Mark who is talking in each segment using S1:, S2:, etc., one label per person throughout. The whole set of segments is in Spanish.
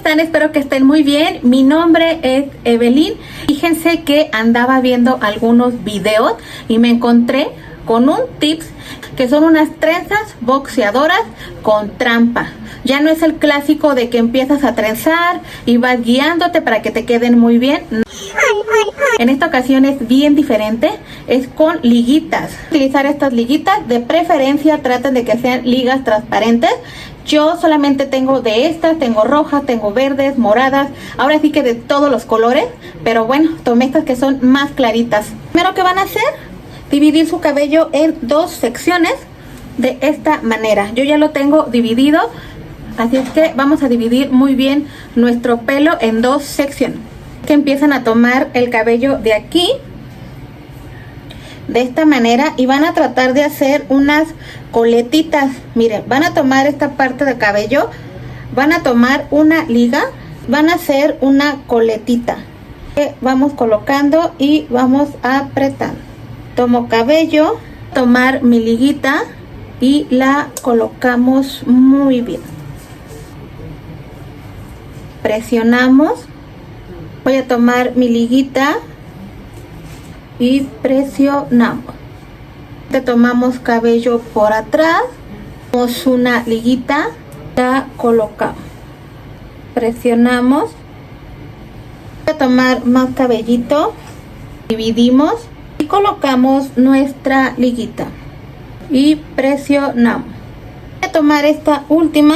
S1: están? Espero que estén muy bien. Mi nombre es Evelyn. Fíjense que andaba viendo algunos videos y me encontré con un tips que son unas trenzas boxeadoras con trampa. Ya no es el clásico de que empiezas a trenzar y vas guiándote para que te queden muy bien. En esta ocasión es bien diferente, es con liguitas. Utilizar estas liguitas, de preferencia traten de que sean ligas transparentes. Yo solamente tengo de estas, tengo rojas, tengo verdes, moradas, ahora sí que de todos los colores, pero bueno, tomé estas que son más claritas. Primero que van a hacer, dividir su cabello en dos secciones de esta manera. Yo ya lo tengo dividido, así es que vamos a dividir muy bien nuestro pelo en dos secciones. Que empiezan a tomar el cabello de aquí, de esta manera, y van a tratar de hacer unas coletitas. Miren, van a tomar esta parte del cabello, van a tomar una liga, van a hacer una coletita que vamos colocando y vamos apretando. Tomo cabello, tomar mi liguita y la colocamos muy bien. Presionamos. Voy a tomar mi liguita y presionamos. Tomamos cabello por atrás, tomamos una liguita, la colocamos, presionamos. Voy a tomar más cabellito, dividimos y colocamos nuestra liguita y presionamos. Voy a tomar esta última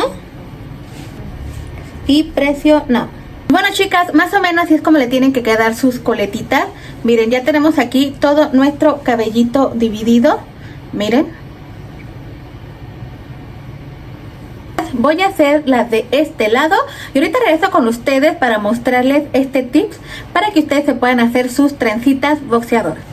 S1: y presionamos. Bueno, chicas, más o menos así es como le tienen que quedar sus coletitas. Miren, ya tenemos aquí todo nuestro cabellito dividido. Miren. Voy a hacer las de este lado y ahorita regreso con ustedes para mostrarles este tips para que ustedes se puedan hacer sus trencitas boxeadoras.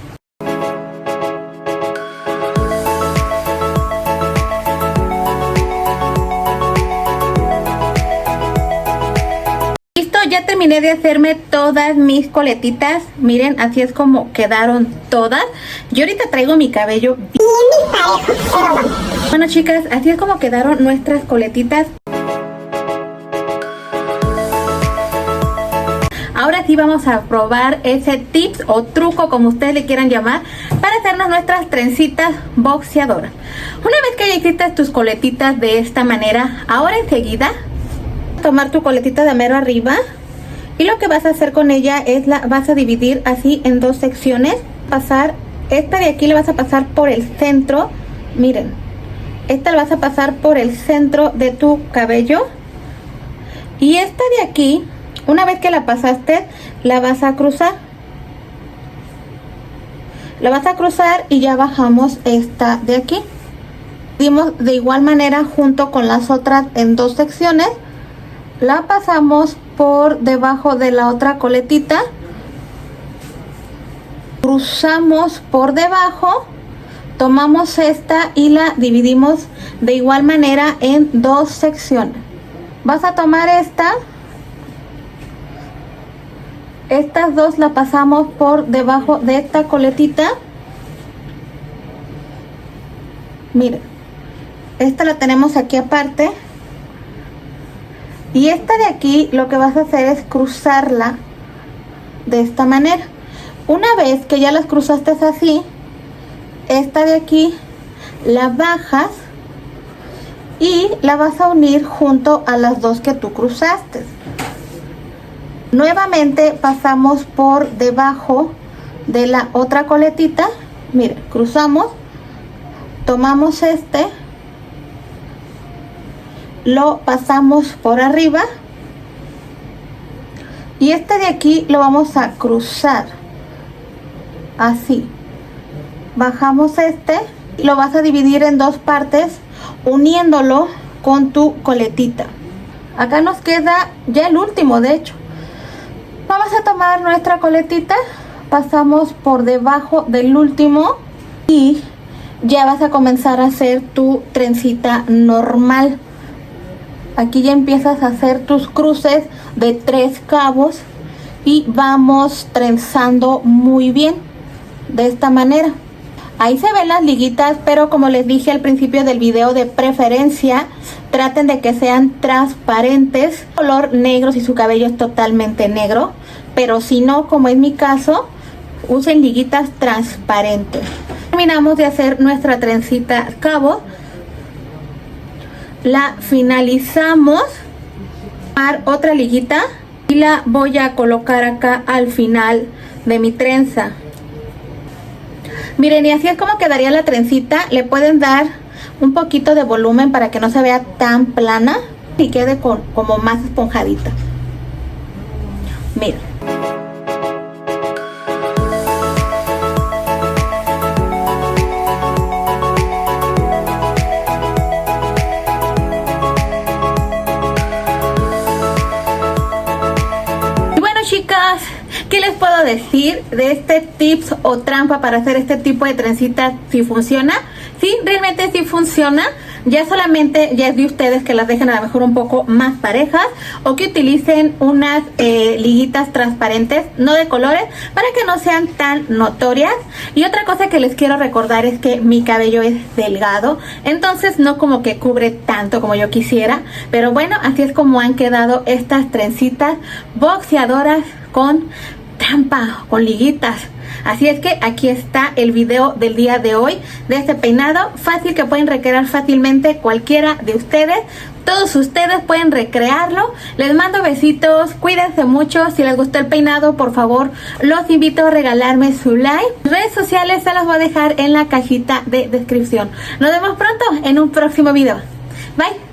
S1: Ya terminé de hacerme todas mis coletitas. Miren, así es como quedaron todas. Yo ahorita traigo mi cabello bien. Bueno, chicas, así es como quedaron nuestras coletitas. Ahora sí vamos a probar ese tips o truco, como ustedes le quieran llamar, para hacernos nuestras trencitas boxeadoras. Una vez que ya hiciste tus coletitas de esta manera, ahora enseguida tomar tu coletita de mero arriba y lo que vas a hacer con ella es la vas a dividir así en dos secciones. Pasar esta de aquí, la vas a pasar por el centro. Miren, esta la vas a pasar por el centro de tu cabello y esta de aquí, una vez que la pasaste, la vas a cruzar. La vas a cruzar y ya bajamos esta de aquí. Dimos de igual manera junto con las otras en dos secciones. La pasamos por debajo de la otra coletita, cruzamos por debajo, tomamos esta y la dividimos de igual manera en dos secciones. Vas a tomar estas dos, la pasamos por debajo de esta coletita. Miren, esta la tenemos aquí aparte. Y esta de aquí lo que vas a hacer es cruzarla de esta manera. Una vez que ya las cruzaste así, esta de aquí la bajas y la vas a unir junto a las dos que tú cruzaste. Nuevamente pasamos por debajo de la otra coletita. Miren, cruzamos, tomamos lo pasamos por arriba y este de aquí lo vamos a cruzar así. Bajamos y lo vas a dividir en dos partes uniéndolo con tu coletita. Acá nos queda ya el último, de hecho. Vamos a tomar nuestra coletita, pasamos por debajo del último y ya vas a comenzar a hacer tu trencita normal. Aquí ya empiezas a hacer tus cruces de 3 cabos y vamos trenzando muy bien de esta manera. Ahí se ven las liguitas, pero como les dije al principio del video, de preferencia traten de que sean transparentes, color negro si su cabello es totalmente negro, pero si no, como es mi caso, usen liguitas transparentes. Terminamos de hacer nuestra trencita a cabo, la finalizamos, otra liguita y la voy a colocar acá al final de mi trenza. Miren, y así es como quedaría la trencita. Le pueden dar un poquito de volumen para que no se vea tan plana y quede como más esponjadita. Miren. Y bueno, chicas, ¿qué les puedo decir de este tips o trampa para hacer este tipo de trencitas? Si funciona, sí, realmente sí funciona. Ya solamente ya es de ustedes que las dejen a lo mejor un poco más parejas o que utilicen unas liguitas transparentes, no de colores, para que no sean tan notorias. Y otra cosa que les quiero recordar es que mi cabello es delgado, entonces no como que cubre tanto como yo quisiera. Pero bueno, así es como han quedado estas trencitas boxeadoras con trampa, con liguitas. Así es que aquí está el video del día de hoy de este peinado fácil que pueden recrear fácilmente cualquiera de ustedes. Todos ustedes pueden recrearlo. Les mando besitos, cuídense mucho. Si les gustó el peinado, por favor, los invito a regalarme su like. Redes sociales se las voy a dejar en la cajita de descripción. Nos vemos pronto en un próximo video. Bye.